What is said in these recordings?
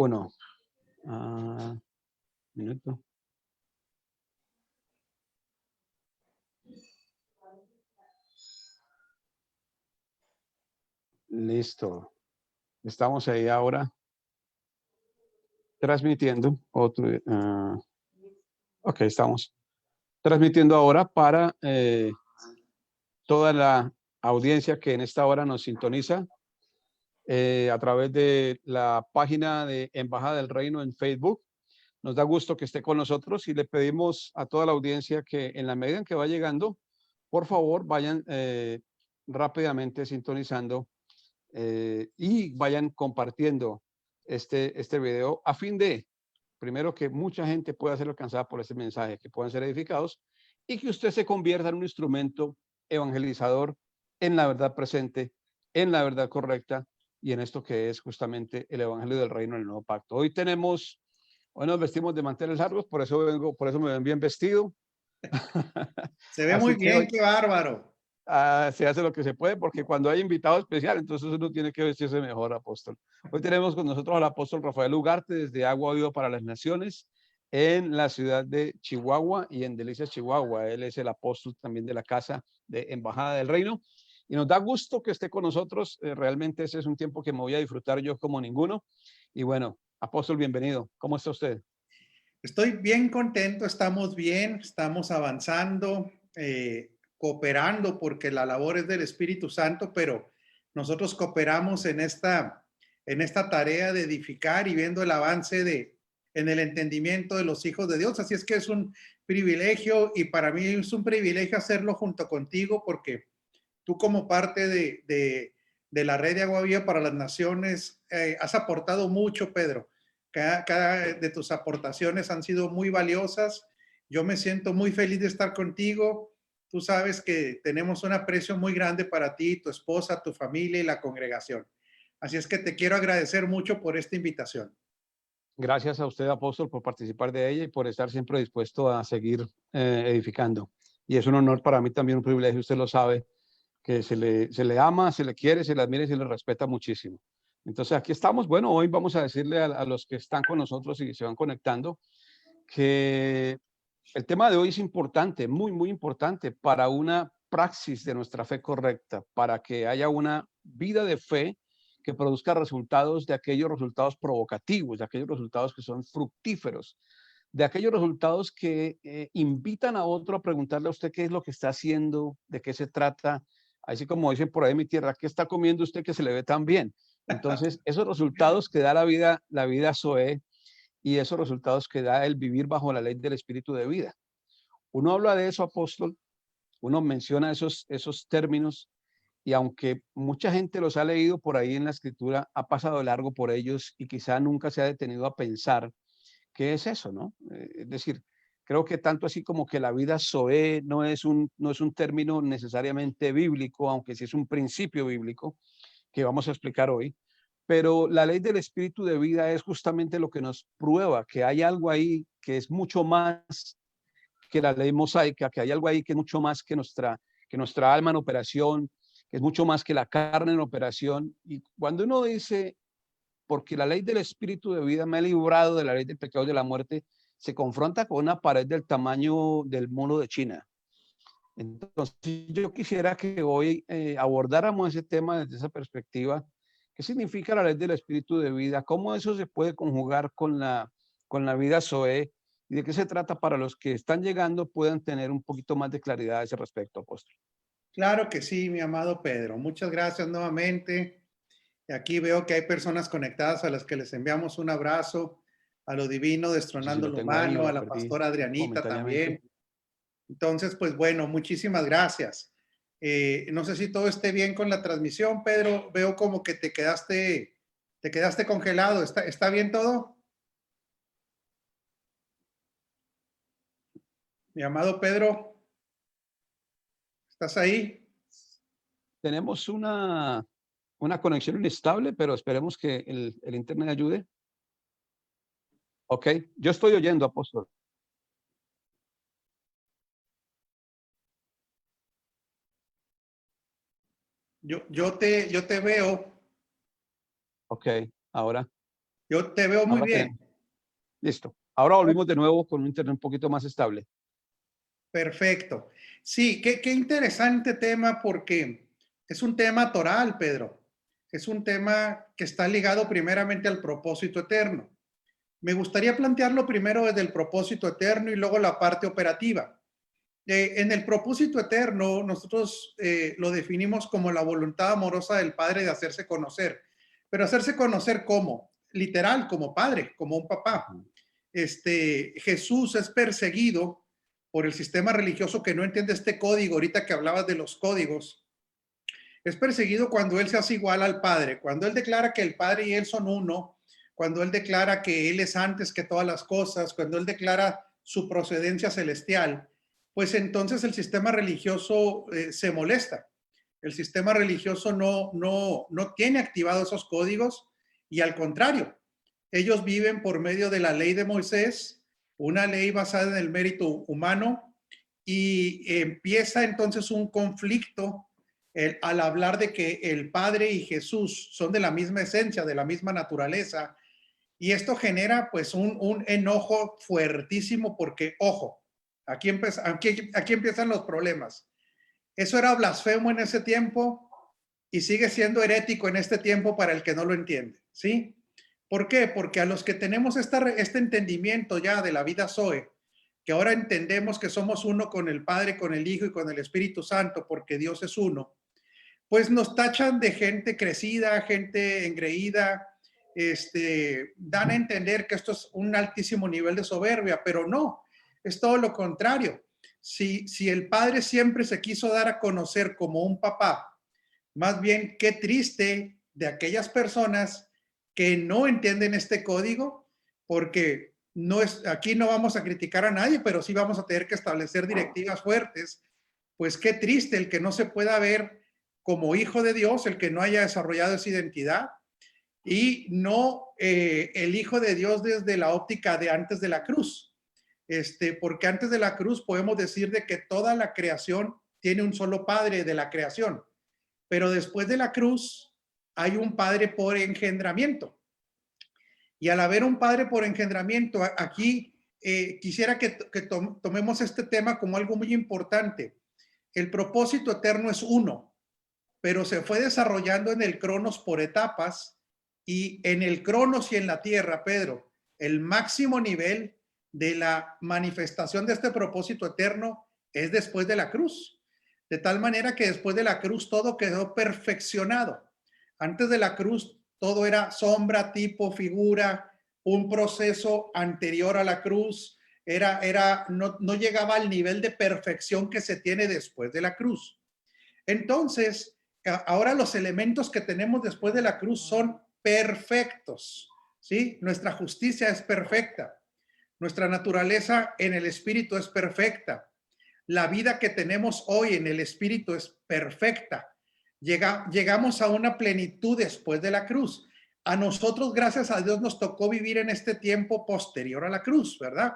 Uno. Minuto. Listo. Estamos ahí ahora transmitiendo otro. Ok, estamos transmitiendo ahora para toda la audiencia que en esta hora nos sintoniza a través de la página de Embajada del Reino en Facebook. Nos da gusto que esté con nosotros y le pedimos a toda la audiencia que en la medida en que va llegando, por favor, vayan rápidamente sintonizando y vayan compartiendo este video a fin de, primero, que mucha gente pueda ser alcanzada por este mensaje, que puedan ser edificados y que usted se convierta en un instrumento evangelizador en la verdad presente, en la verdad correcta y en esto que es justamente el evangelio del reino en el nuevo pacto. Hoy nos vestimos de manteles largos, por eso me ven bien vestido. Se ve muy Así que bien, hoy qué bárbaro. se hace lo que se puede, porque cuando hay invitado especial, entonces uno tiene que vestirse mejor, apóstol. Hoy tenemos con nosotros al apóstol Rafael Ugarte desde Agua Viva para las Naciones en la ciudad de Chihuahua y en Delicias, Chihuahua. Él es el apóstol también de la Casa de Embajada del Reino. Y nos da gusto que esté con nosotros. Realmente ese es un tiempo que me voy a disfrutar yo como ninguno. Y bueno, apóstol, bienvenido. ¿Cómo está usted? Estoy bien contento, estamos bien, estamos avanzando, cooperando porque la labor es del Espíritu Santo, pero nosotros cooperamos en esta tarea de edificar y viendo el avance en el entendimiento de los hijos de Dios. Así es que es un privilegio y para mí es un privilegio hacerlo junto contigo porque tú como parte de la red de Agua Viva para las Naciones has aportado mucho, Pedro. Cada de tus aportaciones han sido muy valiosas. Yo me siento muy feliz de estar contigo. Tú sabes que tenemos un aprecio muy grande para ti, tu esposa, tu familia y la congregación. Así es que te quiero agradecer mucho por esta invitación. Gracias a usted, apóstol, por participar de ella y por estar siempre dispuesto a seguir edificando. Y es un honor para mí también, un privilegio, usted lo sabe, que se le ama, se le quiere, se le admira y se le respeta muchísimo. Entonces, aquí estamos. Bueno, hoy vamos a decirle a los que están con nosotros y se van conectando que el tema de hoy es importante, muy, muy importante para una praxis de nuestra fe correcta, para que haya una vida de fe que produzca resultados de aquellos resultados provocativos, de aquellos resultados que son fructíferos, de aquellos resultados que invitan a otro a preguntarle a usted qué es lo que está haciendo, de qué se trata, así como dicen por ahí en mi tierra, ¿qué está comiendo usted que se le ve tan bien? Entonces, esos resultados que da la vida Zoe, y esos resultados que da el vivir bajo la ley del espíritu de vida. Uno habla de eso, apóstol, uno menciona esos términos y aunque mucha gente los ha leído por ahí en la escritura, ha pasado de largo por ellos y quizá nunca se ha detenido a pensar qué es eso, ¿no? Es decir, creo que tanto así como que la vida Zoe no es un término necesariamente bíblico, aunque sí es un principio bíblico que vamos a explicar hoy, pero la ley del espíritu de vida es justamente lo que nos prueba que hay algo ahí que es mucho más que la ley mosaica, que hay algo ahí que es mucho más que nuestra alma en operación, que es mucho más que la carne en operación. Y cuando uno dice, porque la ley del espíritu de vida me ha librado de la ley del pecado y de la muerte, se confronta con una pared del tamaño del mono de China. Entonces, yo quisiera que hoy abordáramos ese tema desde esa perspectiva. ¿Qué significa la ley del espíritu de vida? ¿Cómo eso se puede conjugar con la vida Zoe? ¿Y de qué se trata para los que están llegando puedan tener un poquito más de claridad a ese respecto, apóstol? Claro que sí, mi amado Pedro. Muchas gracias nuevamente. Aquí veo que hay personas conectadas a las que les enviamos un abrazo, a lo divino, Sí, sí, destronando lo lo tengo ahí, me humano, a lo la perdí pastora Adrianita momentáneamente. también. Entonces, pues bueno, muchísimas gracias. No sé si todo esté bien con la transmisión, Pedro. Veo como que te quedaste congelado. ¿Está bien todo? Mi amado Pedro, ¿estás ahí? Tenemos una conexión inestable, pero esperemos que el internet ayude. Ok, yo estoy oyendo, apóstol. Yo te veo. Ok, ahora. Yo te veo muy Ahora bien. tenemos, listo. Ahora volvimos de nuevo con un internet un poquito más estable. Perfecto. Sí, qué interesante tema porque es un tema toral, Pedro. Es un tema que está ligado primeramente al propósito eterno. Me gustaría plantearlo primero desde el propósito eterno y luego la parte operativa. En el propósito eterno, nosotros lo definimos como la voluntad amorosa del Padre de hacerse conocer. Pero hacerse conocer ¿cómo? Literal, como padre, como un papá. Jesús es perseguido por el sistema religioso que no entiende este código. Ahorita que hablabas de los códigos, es perseguido cuando él se hace igual al Padre, cuando él declara que el Padre y él son uno, cuando él declara que él es antes que todas las cosas, cuando él declara su procedencia celestial, pues entonces el sistema religioso se molesta. El sistema religioso no tiene activados esos códigos y al contrario, ellos viven por medio de la ley de Moisés, una ley basada en el mérito humano, y empieza entonces un conflicto al hablar de que el Padre y Jesús son de la misma esencia, de la misma naturaleza, y esto genera pues un enojo fuertísimo porque, ojo, aquí empiezan los problemas. Eso era blasfemo en ese tiempo y sigue siendo herético en este tiempo para el que no lo entiende, ¿sí? ¿Por qué? Porque a los que tenemos este entendimiento ya de la vida Zoe, que ahora entendemos que somos uno con el Padre, con el Hijo y con el Espíritu Santo, porque Dios es uno, pues nos tachan de gente crecida, gente engreída, dan a entender que esto es un altísimo nivel de soberbia, pero no, es todo lo contrario. Si el padre siempre se quiso dar a conocer como un papá, más bien qué triste de aquellas personas que no entienden este código, porque aquí no vamos a criticar a nadie, pero sí vamos a tener que establecer directivas fuertes. Pues qué triste el que no se pueda ver como hijo de Dios, el que no haya desarrollado esa identidad y no el hijo de Dios desde la óptica de antes de la cruz. Porque antes de la cruz podemos decir de que toda la creación tiene un solo padre de la creación, pero después de la cruz hay un padre por engendramiento. Y al haber un padre por engendramiento, aquí quisiera que tomemos este tema como algo muy importante. El propósito eterno es uno, pero se fue desarrollando en el Cronos por etapas y en el Cronos y en la Tierra, Pedro, el máximo nivel de la manifestación de este propósito eterno es después de la cruz. De tal manera que después de la cruz todo quedó perfeccionado. Antes de la cruz todo era sombra, tipo, figura, un proceso anterior a la cruz. No llegaba al nivel de perfección que se tiene después de la cruz. Entonces, ahora los elementos que tenemos después de la cruz son perfectos, ¿sí? Nuestra justicia es perfecta. Nuestra naturaleza en el espíritu es perfecta. La vida que tenemos hoy en el espíritu es perfecta. Llegamos a una plenitud después de la cruz. A nosotros, gracias a Dios, nos tocó vivir en este tiempo posterior a la cruz, ¿verdad?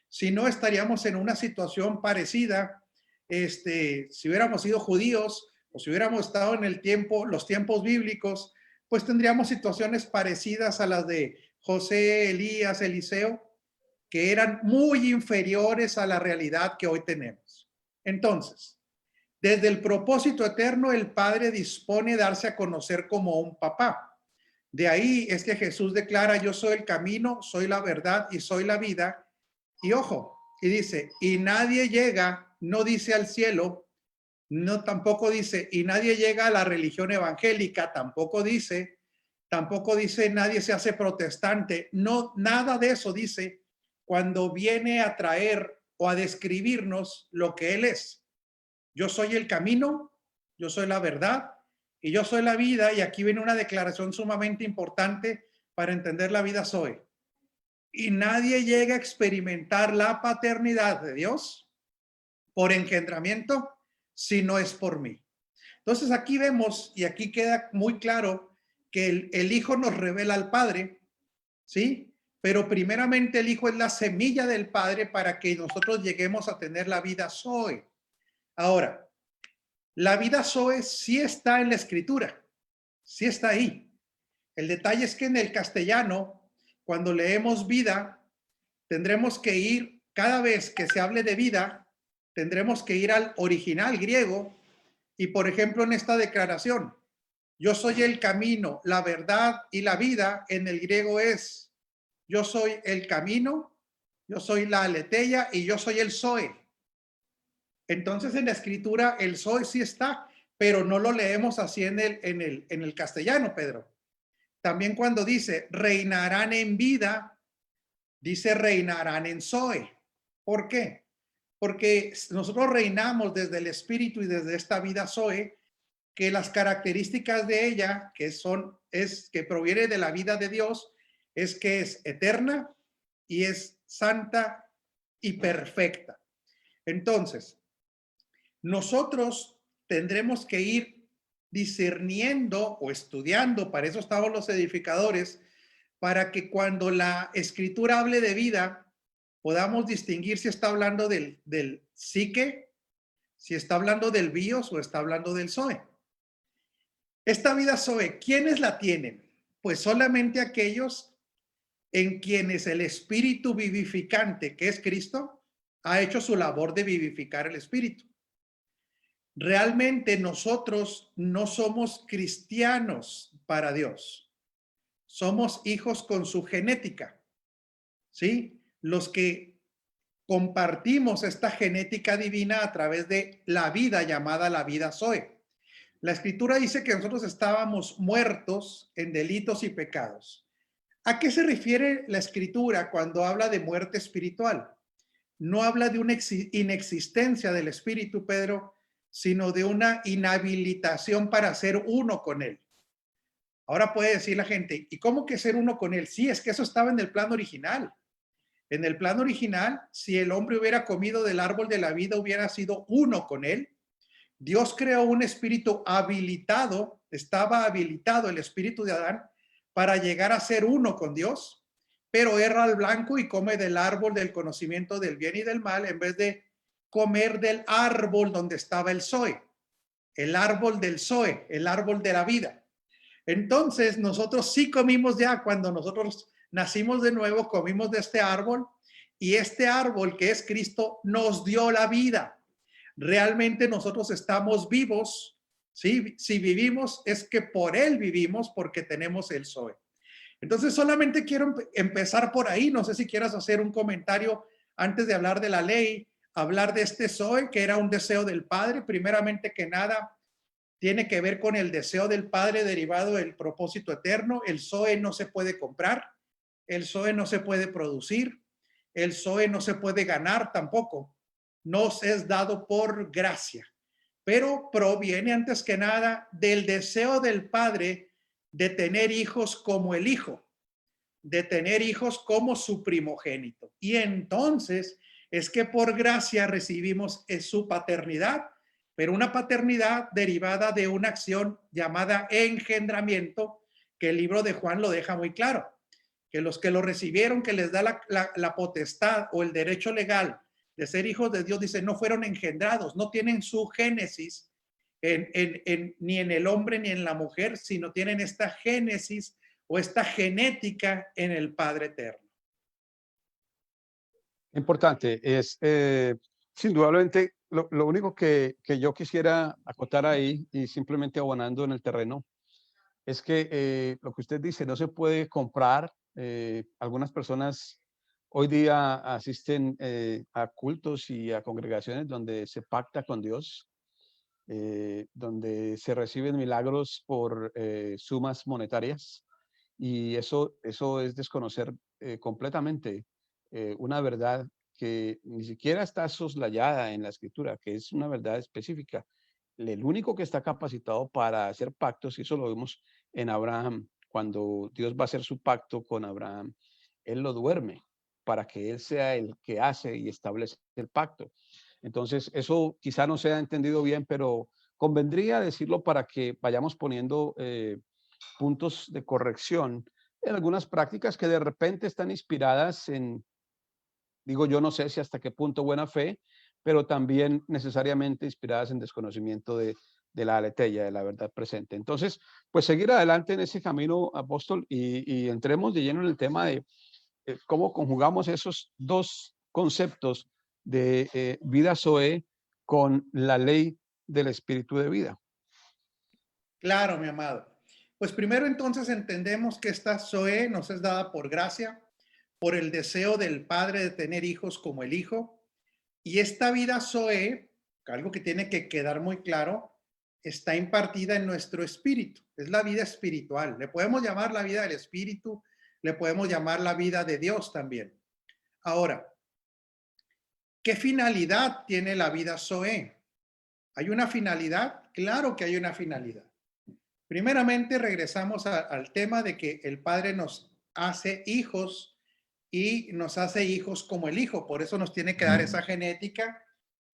Si no, estaríamos en una situación parecida. Si hubiéramos sido judíos o si hubiéramos estado en los tiempos bíblicos, pues tendríamos situaciones parecidas a las de José, Elías, Eliseo, que eran muy inferiores a la realidad que hoy tenemos. Entonces, desde el propósito eterno, el Padre dispone darse a conocer como un papá. De ahí es que Jesús declara: yo soy el camino, soy la verdad y soy la vida. Y ojo, y dice, y nadie llega, no dice al cielo, no tampoco dice, y nadie llega a la religión evangélica, tampoco dice nadie se hace protestante, no, nada de eso dice cuando viene a traer o a describirnos lo que Él es. Yo soy el camino, yo soy la verdad y yo soy la vida. Y aquí viene una declaración sumamente importante para entender la vida Zoe. Y nadie llega a experimentar la paternidad de Dios por engendramiento si no es por mí. Entonces aquí vemos y aquí queda muy claro que el Hijo nos revela al Padre, ¿sí? Pero primeramente el Hijo es la semilla del Padre para que nosotros lleguemos a tener la vida Zoe. Ahora, la vida Zoe sí está en la Escritura, sí está ahí. El detalle es que en el castellano cuando leemos vida, tendremos que ir, cada vez que se hable de vida, tendremos que ir al original griego y, por ejemplo, en esta declaración, yo soy el camino, la verdad y la vida, en el griego es, yo soy el camino, yo soy la aletheia y yo soy el zoe. Entonces en la escritura el zoe sí está, pero no lo leemos así en el castellano, Pedro. También cuando dice reinarán en vida, dice reinarán en zoe. ¿Por qué? Porque nosotros reinamos desde el espíritu y desde esta vida zoe, que las características de ella, que proviene de la vida de Dios, es que es eterna y es santa y perfecta. Entonces, nosotros tendremos que ir discerniendo o estudiando, para eso estamos los edificadores, para que cuando la escritura hable de vida, podamos distinguir si está hablando del psique, si está hablando del bios o está hablando del zoe. Esta vida zoe, ¿quiénes la tienen? Pues solamente aquellos en quienes el espíritu vivificante, que es Cristo, ha hecho su labor de vivificar el espíritu. Realmente nosotros no somos cristianos para Dios. Somos hijos con su genética, ¿sí? Los que compartimos esta genética divina a través de la vida llamada la vida zoe. La escritura dice que nosotros estábamos muertos en delitos y pecados. ¿A qué se refiere la escritura cuando habla de muerte espiritual? No habla de una inexistencia del espíritu, Pedro, sino de una inhabilitación para ser uno con él. Ahora puede decir la gente, ¿y cómo que ser uno con él? Sí, es que eso estaba en el plan original. En el plan original, si el hombre hubiera comido del árbol de la vida, hubiera sido uno con él. Dios creó un espíritu habilitado, estaba habilitado el espíritu de Adán para llegar a ser uno con Dios, pero erra al blanco y come del árbol del conocimiento del bien y del mal en vez de comer del árbol donde estaba el zoe, el árbol del zoe, el árbol de la vida. Entonces nosotros sí comimos ya, cuando nosotros nacimos de nuevo, comimos de este árbol y este árbol que es Cristo nos dio la vida. Realmente nosotros estamos vivos, ¿sí? Si vivimos es que por él vivimos porque tenemos el zoe. Entonces solamente quiero empezar por ahí, no sé si quieras hacer un comentario antes de hablar de la ley, hablar de este zoe que era un deseo del Padre, primeramente que nada tiene que ver con el deseo del Padre derivado del propósito eterno. El zoe no se puede comprar, el zoe no se puede producir, el zoe no se puede ganar tampoco. Nos es dado por gracia, pero proviene antes que nada del deseo del Padre de tener hijos como el Hijo, de tener hijos como su primogénito. Y entonces es que por gracia recibimos su paternidad, pero una paternidad derivada de una acción llamada engendramiento, que el libro de Juan lo deja muy claro, que los que lo recibieron, que les da la potestad o el derecho legal de ser hijos de Dios, dice, no fueron engendrados, no tienen su génesis ni en el hombre ni en la mujer, sino tienen esta génesis o esta genética en el Padre eterno. Importante es, indudablemente, lo único que yo quisiera acotar ahí y simplemente abonando en el terreno, es que lo que usted dice no se puede comprar. Algunas personas hoy día asisten a cultos y a congregaciones donde se pacta con Dios, donde se reciben milagros por sumas monetarias, y eso es desconocer completamente una verdad que ni siquiera está soslayada en la escritura, que es una verdad específica. El único que está capacitado para hacer pactos, y eso lo vemos en Abraham, cuando Dios va a hacer su pacto con Abraham, él lo duerme para que él sea el que hace y establece el pacto. Entonces, eso quizá no se ha entendido bien, pero convendría decirlo para que vayamos poniendo puntos de corrección en algunas prácticas que de repente están inspiradas en, digo yo, no sé si hasta qué punto buena fe, pero también necesariamente inspiradas en desconocimiento de la aletheia, de la verdad presente. Entonces, pues seguir adelante en ese camino, apóstol, y entremos de lleno en el tema de cómo conjugamos esos dos conceptos de vida Zoe con la ley del espíritu de vida. Claro, mi amado. Pues primero entonces entendemos que esta Zoe nos es dada por gracia, por el deseo del Padre de tener hijos como el Hijo. Y esta vida Zoe, algo que tiene que quedar muy claro, está impartida en nuestro espíritu. Es la vida espiritual. Le podemos llamar la vida del espíritu, le podemos llamar la vida de Dios también. Ahora, ¿qué finalidad tiene la vida Zoe? ¿Hay una finalidad? Claro que hay una finalidad. Primeramente, regresamos al tema de que el Padre nos hace hijos y nos hace hijos como el Hijo. Por eso nos tiene que dar esa genética.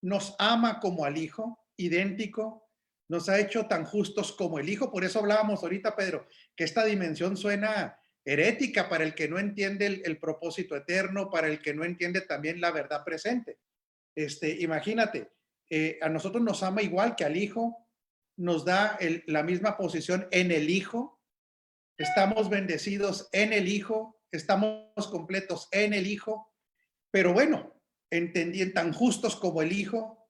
Nos ama como al Hijo, idéntico. Nos ha hecho tan justos como el Hijo. Por eso hablábamos ahorita, Pedro, que esta dimensión suena herética para el que no entiende el propósito eterno, para el que no entiende también la verdad presente. Imagínate, a nosotros nos ama igual que al Hijo, nos da la misma posición en el Hijo, estamos bendecidos en el Hijo, estamos completos en el Hijo, pero bueno, entendí tan justos como el Hijo,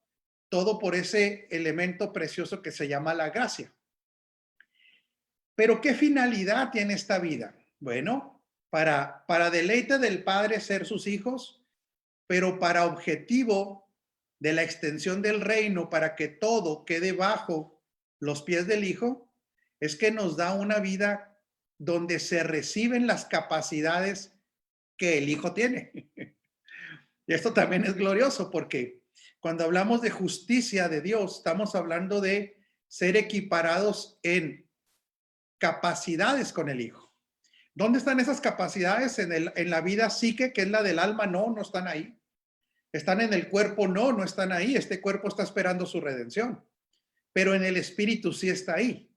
todo por ese elemento precioso que se llama la gracia. Pero ¿qué finalidad tiene esta vida? Bueno, para deleite del Padre ser sus hijos, pero para objetivo de la extensión del reino, para que todo quede bajo los pies del Hijo, es que nos da una vida donde se reciben las capacidades que el Hijo tiene. Y esto también es glorioso porque cuando hablamos de justicia de Dios, estamos hablando de ser equiparados en capacidades con el Hijo. ¿Dónde están esas capacidades? En la vida psique, que es la del alma, no están ahí. Están en el cuerpo, no están ahí. Este cuerpo está esperando su redención. Pero en el espíritu sí está ahí.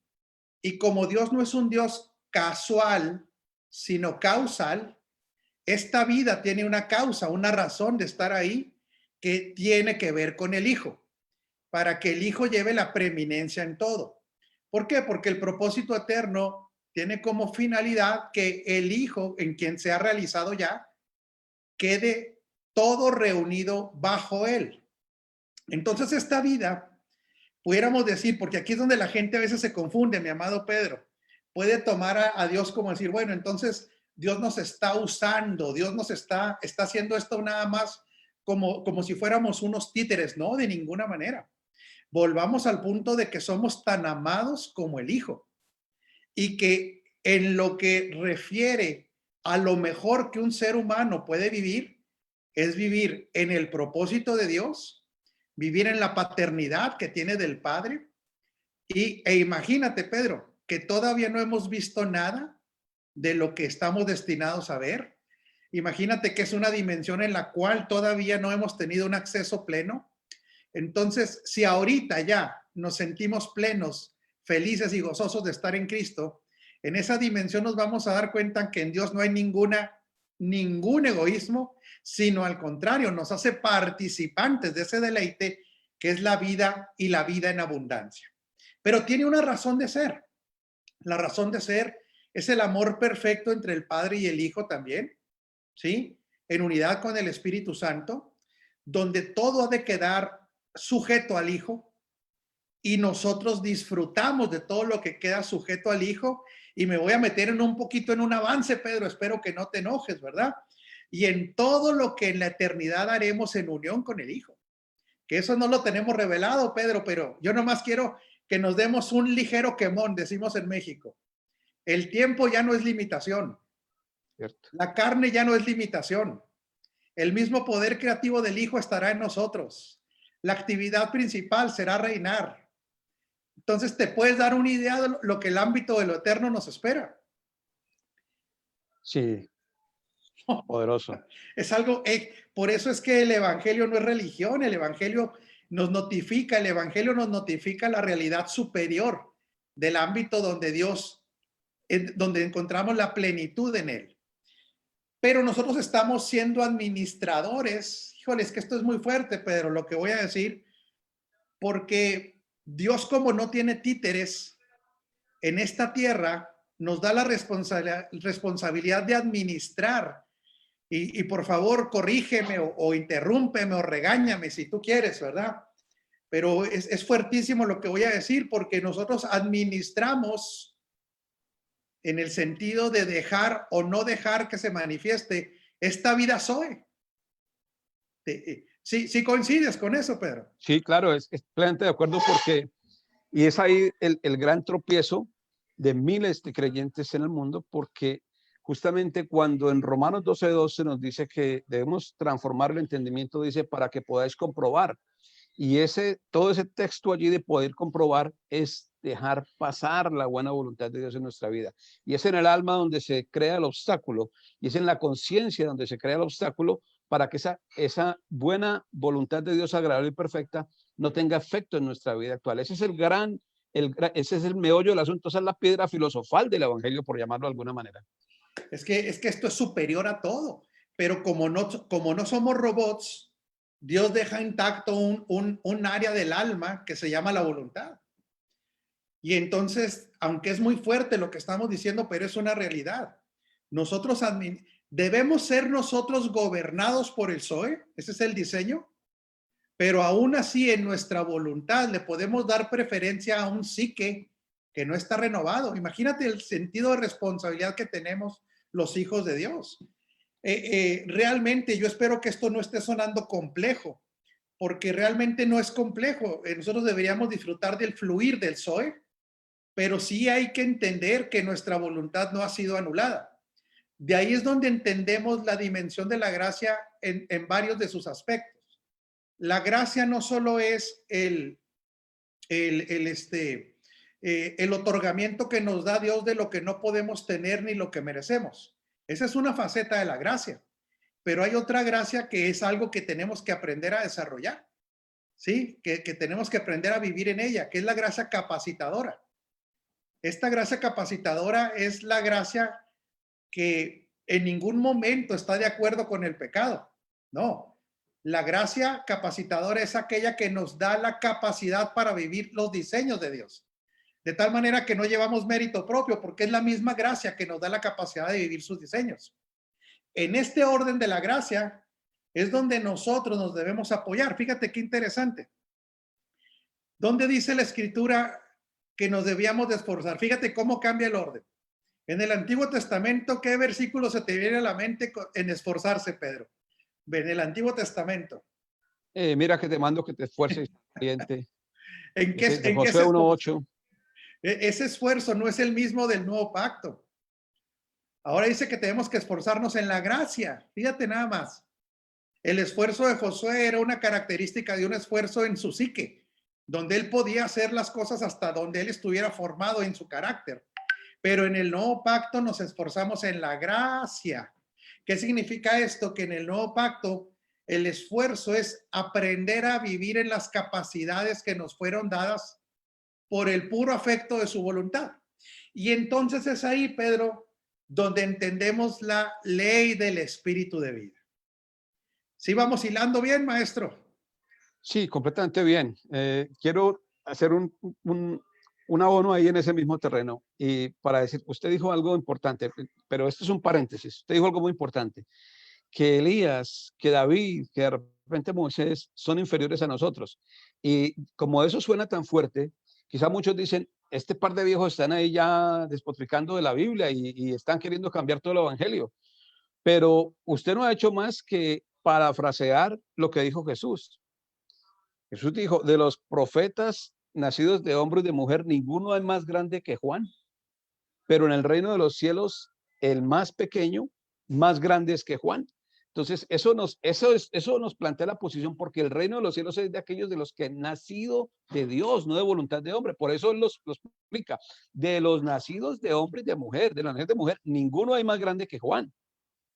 Y como Dios no es un Dios casual, sino causal, esta vida tiene una causa, una razón de estar ahí que tiene que ver con el Hijo, para que el Hijo lleve la preeminencia en todo. ¿Por qué? Porque el propósito eterno tiene como finalidad que el Hijo, en quien se ha realizado ya, quede todo reunido bajo él. Entonces esta vida, pudiéramos decir, porque aquí es donde la gente a veces se confunde, mi amado Pedro, puede tomar a Dios como decir, bueno, entonces Dios nos está usando, Dios nos está haciendo esto nada más como si fuéramos unos títeres, no, de ninguna manera. Volvamos al punto de que somos tan amados como el Hijo y que en lo que refiere a lo mejor que un ser humano puede vivir, es vivir en el propósito de Dios, vivir en la paternidad que tiene del Padre. E imagínate, Pedro, que todavía no hemos visto nada de lo que estamos destinados a ver. Imagínate que es una dimensión en la cual todavía no hemos tenido un acceso pleno. Entonces, si ahorita ya nos sentimos plenos, felices y gozosos de estar en Cristo, en esa dimensión nos vamos a dar cuenta que en Dios no hay ningún egoísmo, sino al contrario, nos hace participantes de ese deleite que es la vida y la vida en abundancia. Pero tiene una razón de ser. La razón de ser es el amor perfecto entre el Padre y el Hijo también, ¿sí? En unidad con el Espíritu Santo, donde todo ha de quedar sujeto al Hijo y nosotros disfrutamos de todo lo que queda sujeto al Hijo. Y me voy a meter en un poquito en un avance, Pedro, espero que no te enojes, ¿verdad? Y en todo lo que en la eternidad haremos en unión con el Hijo. Que eso no lo tenemos revelado, Pedro, pero yo nomás quiero que nos demos un ligero quemón, decimos en México. El tiempo ya no es limitación. ¿Cierto? La carne ya no es limitación. El mismo poder creativo del Hijo estará en nosotros. La actividad principal será reinar. Entonces te puedes dar una idea de lo que el ámbito de lo eterno nos espera. Sí, poderoso. Es algo, por eso es que el Evangelio no es religión, el Evangelio nos notifica, el Evangelio nos notifica la realidad superior del ámbito donde Dios, donde encontramos la plenitud en Él. Pero nosotros estamos siendo administradores. Híjoles, que esto es muy fuerte, Pedro, lo que voy a decir, porque Dios, como no tiene títeres en esta tierra, nos da la responsabilidad de administrar. Y por favor, corrígeme o interrúmpeme o regáñame si tú quieres, ¿verdad? Pero es fuertísimo lo que voy a decir, porque nosotros administramos en el sentido de dejar o no dejar que se manifieste esta vida Zoe. Sí coincides con eso, Pedro. Sí, claro, es plenamente de acuerdo porque, y es ahí el gran tropiezo de miles de creyentes en el mundo, porque justamente cuando en Romanos 12:12 nos dice que debemos transformar el entendimiento, dice, para que podáis comprobar. Y todo ese texto allí de poder comprobar es dejar pasar la buena voluntad de Dios en nuestra vida. Y es en el alma donde se crea el obstáculo, y es en la conciencia donde se crea el obstáculo para que esa buena voluntad de Dios agradable y perfecta no tenga efecto en nuestra vida actual. Ese es ese es el meollo del asunto, esa es la piedra filosofal del evangelio, por llamarlo de alguna manera. Es que esto es superior a todo, pero como no somos robots, Dios deja intacto un área del alma que se llama la voluntad. Y entonces, aunque es muy fuerte lo que estamos diciendo, pero es una realidad. Nosotros debemos ser nosotros gobernados por el Zoe, ese es el diseño, pero aún así en nuestra voluntad le podemos dar preferencia a un psique que no está renovado. Imagínate el sentido de responsabilidad que tenemos los hijos de Dios. Realmente yo espero que esto no esté sonando complejo, porque realmente no es complejo. Nosotros deberíamos disfrutar del fluir del Zoe, pero sí hay que entender que nuestra voluntad no ha sido anulada. De ahí es donde entendemos la dimensión de la gracia en varios de sus aspectos. La gracia no solo es el otorgamiento que nos da Dios de lo que no podemos tener ni lo que merecemos. Esa es una faceta de la gracia. Pero hay otra gracia que es algo que tenemos que aprender a desarrollar, ¿sí? Que tenemos que aprender a vivir en ella, que es la gracia capacitadora. Esta gracia capacitadora es la gracia que en ningún momento está de acuerdo con el pecado. No, la gracia capacitadora es aquella que nos da la capacidad para vivir los diseños de Dios. De tal manera que no llevamos mérito propio, porque es la misma gracia que nos da la capacidad de vivir sus diseños. En este orden de la gracia es donde nosotros nos debemos apoyar. Fíjate qué interesante. ¿Dónde dice la Escritura que nos debíamos de esforzar? Fíjate cómo cambia el orden. En el Antiguo Testamento, ¿qué versículo se te viene a la mente en esforzarse, Pedro? En el Antiguo Testamento. Mira que te mando que te esfuerces, cliente. ¿En qué, De en qué Josué 1:8. Ese esfuerzo no es el mismo del nuevo pacto. Ahora dice que tenemos que esforzarnos en la gracia. Fíjate nada más. El esfuerzo de Josué era una característica de un esfuerzo en su psique, donde él podía hacer las cosas hasta donde él estuviera formado en su carácter. Pero en el nuevo pacto nos esforzamos en la gracia. ¿Qué significa esto? Que en el nuevo pacto el esfuerzo es aprender a vivir en las capacidades que nos fueron dadas por el puro afecto de su voluntad. Y entonces es ahí, Pedro, donde entendemos la ley del espíritu de vida. ¿Sí vamos hilando bien, maestro? Sí, completamente bien. Quiero hacer un abono ahí en ese mismo terreno y para decir, usted dijo algo importante, pero esto es un paréntesis. Usted dijo algo muy importante, que Elías, que David, que de repente Moisés son inferiores a nosotros. Y como eso suena tan fuerte, quizá muchos dicen, este par de viejos están ahí ya despotricando de la Biblia y están queriendo cambiar todo el evangelio. Pero usted no ha hecho más que parafrasear lo que dijo Jesús. Jesús dijo, de los profetas nacidos de hombre y de mujer, ninguno es más grande que Juan, pero en el reino de los cielos, el más pequeño, más grande es que Juan. Entonces, eso nos plantea la posición, porque el reino de los cielos es de aquellos de los que han nacido de Dios, no de voluntad de hombre. Por eso los explica, de los nacidos de hombre y de mujer, de la mujer de mujer, ninguno hay más grande que Juan.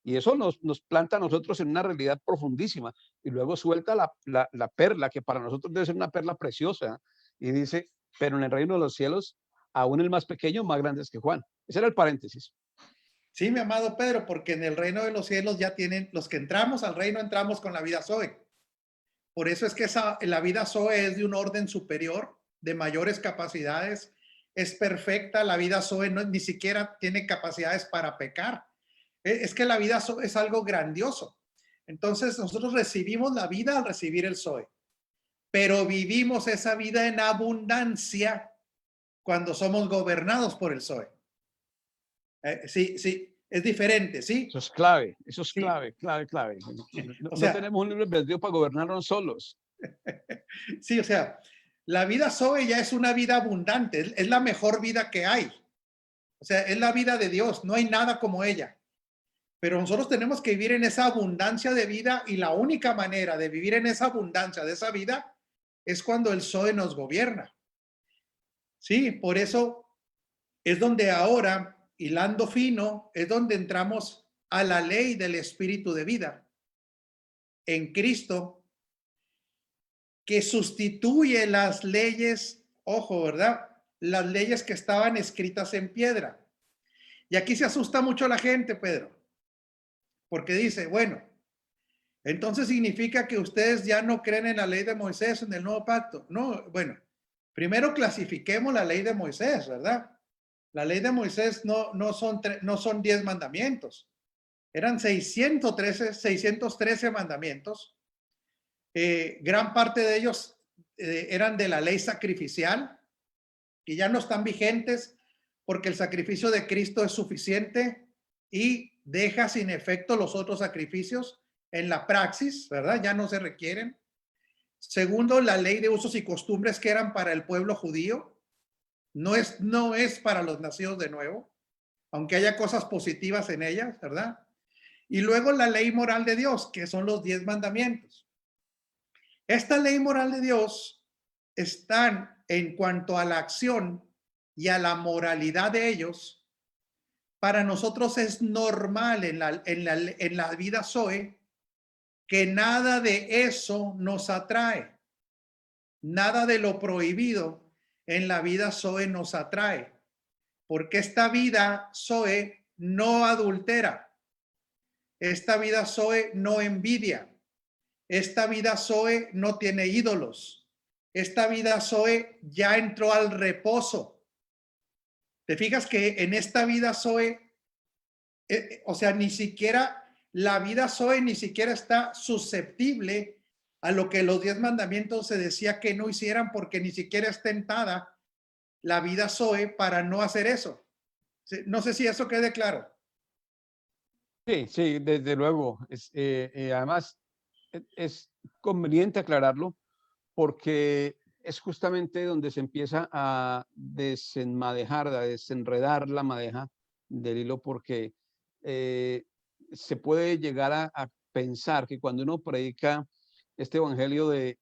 Y eso nos planta a nosotros en una realidad profundísima. Y luego suelta la perla, que para nosotros debe ser una perla preciosa. Y dice, pero en el reino de los cielos, aún el más pequeño, más grande es que Juan. Ese era el paréntesis. Sí, mi amado Pedro, porque en el reino de los cielos ya tienen, los que entramos al reino, entramos con la vida Zoe. Por eso es que la vida Zoe es de un orden superior de mayores capacidades, es perfecta, la vida Zoe no, ni siquiera tiene capacidades para pecar. Es que la vida Zoe es algo grandioso. Entonces nosotros recibimos la vida al recibir el Zoe, pero vivimos esa vida en abundancia cuando somos gobernados por el Zoe. Sí, sí, es diferente, ¿sí? Eso es Sí, clave, clave, clave. No, o no sea, tenemos un libre albedrío para gobernarnos solos. sí, o sea, la vida Zoe ya es una vida abundante, es la mejor vida que hay. O sea, es la vida de Dios, no hay nada como ella. Pero nosotros tenemos que vivir en esa abundancia de vida y la única manera de vivir en esa abundancia de esa vida es cuando el Zoe nos gobierna. Sí, por eso es donde ahora, hilando fino, es donde entramos a la ley del espíritu de vida en Cristo, que sustituye las leyes, ojo, ¿verdad? Las leyes que estaban escritas en piedra. Y aquí se asusta mucho la gente, Pedro, porque dice, bueno, entonces significa que ustedes ya no creen en la ley de Moisés, en el nuevo pacto. No, bueno, primero clasifiquemos la ley de Moisés, ¿verdad? La ley de Moisés no son 10 mandamientos, eran 613 mandamientos. Gran parte de ellos eran de la ley sacrificial, que ya no están vigentes porque el sacrificio de Cristo es suficiente y deja sin efecto los otros sacrificios en la praxis, ¿verdad? Ya no se requieren. Segundo, la ley de usos y costumbres que eran para el pueblo judío, no es para los nacidos de nuevo, aunque haya cosas positivas en ellas, ¿verdad? Y luego la ley moral de Dios, que son los 10 mandamientos. Esta ley moral de Dios están en cuanto a la acción y a la moralidad de ellos. Para nosotros es normal en la vida Zoe que nada de eso nos atrae. Nada de lo prohibido en la vida Zoe nos atrae. Porque esta vida Zoe no adultera. Esta vida Zoe no envidia. Esta vida Zoe no tiene ídolos. Esta vida Zoe ya entró al reposo. Te fijas que en esta vida Zoe, o sea, ni siquiera la vida Zoe ni siquiera está susceptible a lo que los 10 mandamientos se decía que no hicieran, porque ni siquiera es tentada la vida Zoe para no hacer eso. No sé si eso quede claro. Sí, sí, desde luego. Además, es conveniente aclararlo porque es justamente donde se empieza a desenmadejar, a desenredar la madeja del hilo, porque eh, se puede llegar a pensar que cuando uno predica este evangelio de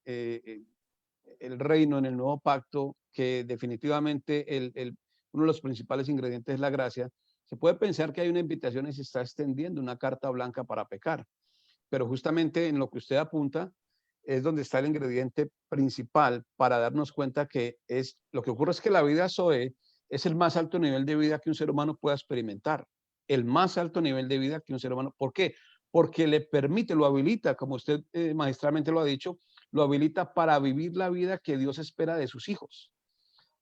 el reino en el nuevo pacto, que definitivamente uno de los principales ingredientes es la gracia, se puede pensar que hay una invitación y se está extendiendo una carta blanca para pecar, pero justamente en lo que usted apunta es donde está el ingrediente principal para darnos cuenta que lo que ocurre es que la vida Zoe es el más alto nivel de vida que un ser humano pueda experimentar, el más alto nivel de vida que un ser humano. ¿Por qué? Porque le permite, lo habilita, como usted magistralmente lo ha dicho, lo habilita para vivir la vida que Dios espera de sus hijos.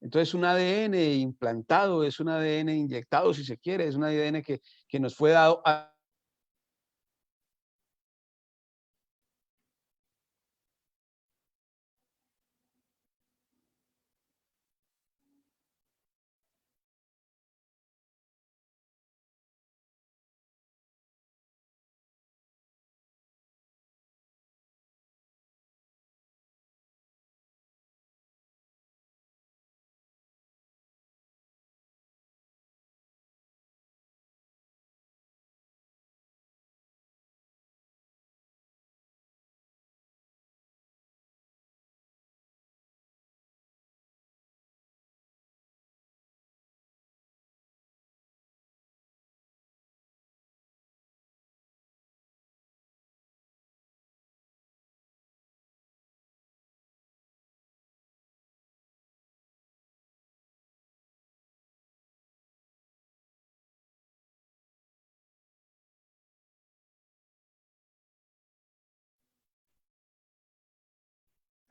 Entonces, un ADN implantado, es un ADN inyectado, si se quiere, es un ADN que nos fue dado a...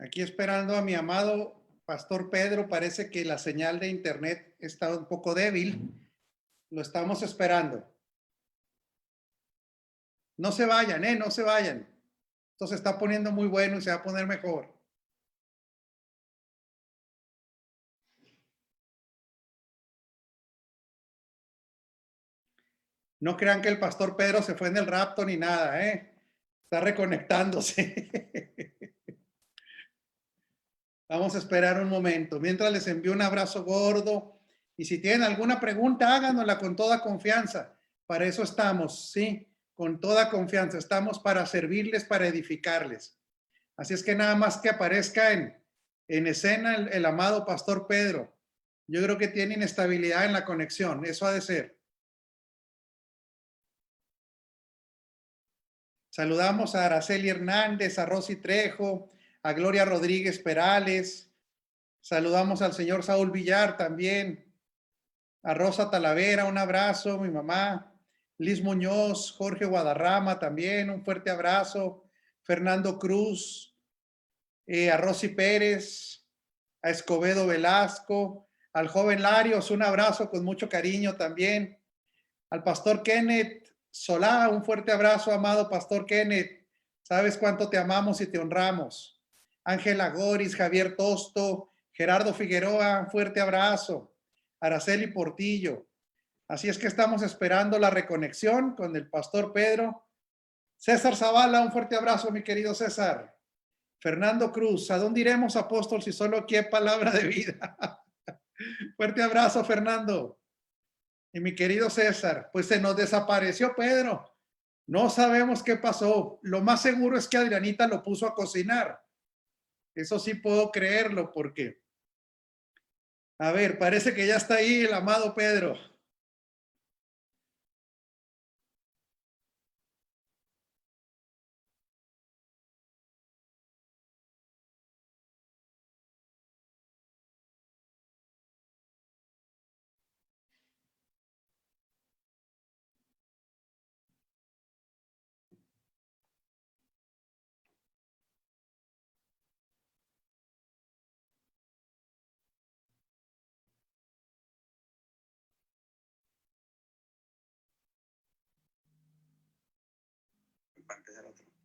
Aquí esperando a mi amado Pastor Pedro, parece que la señal de internet está un poco débil. Lo estamos esperando. No se vayan, no se vayan. Esto se está poniendo muy bueno y se va a poner mejor. No crean que el pastor Pedro se fue en el rapto ni nada, Está reconectándose. Vamos a esperar un momento. Mientras les envío un abrazo gordo. Y si tienen alguna pregunta, háganosla con toda confianza. Para eso estamos, ¿sí? Con toda confianza. Estamos para servirles, para edificarles. Así es que nada más que aparezca en escena el amado pastor Pedro. Yo creo que tiene inestabilidad en la conexión. Eso ha de ser. Saludamos a Araceli Hernández, a Rosy Trejo, a Gloria Rodríguez Perales. Saludamos al señor Saúl Villar también. A Rosa Talavera, un abrazo, mi mamá. Liz Muñoz, Jorge Guadarrama también, un fuerte abrazo. Fernando Cruz, a Rosy Pérez, a Escobedo Velasco, al joven Larios, un abrazo con mucho cariño también. Al pastor Kenneth Solá, un fuerte abrazo, amado pastor Kenneth. Sabes cuánto te amamos y te honramos. Ángela Goris, Javier Tosto, Gerardo Figueroa, un fuerte abrazo. Araceli Portillo. Así es que estamos esperando la reconexión con el pastor Pedro. César Zavala, un fuerte abrazo, mi querido César. Fernando Cruz, ¿a dónde iremos, apóstol, si solo aquí hay palabra de vida? Fuerte abrazo, Fernando. Y mi querido César, pues se nos desapareció Pedro. No sabemos qué pasó. Lo más seguro es que Adrianita lo puso a cocinar. Eso sí puedo creerlo porque, a ver, parece que ya está ahí el amado Pedro. Va a empezar otro.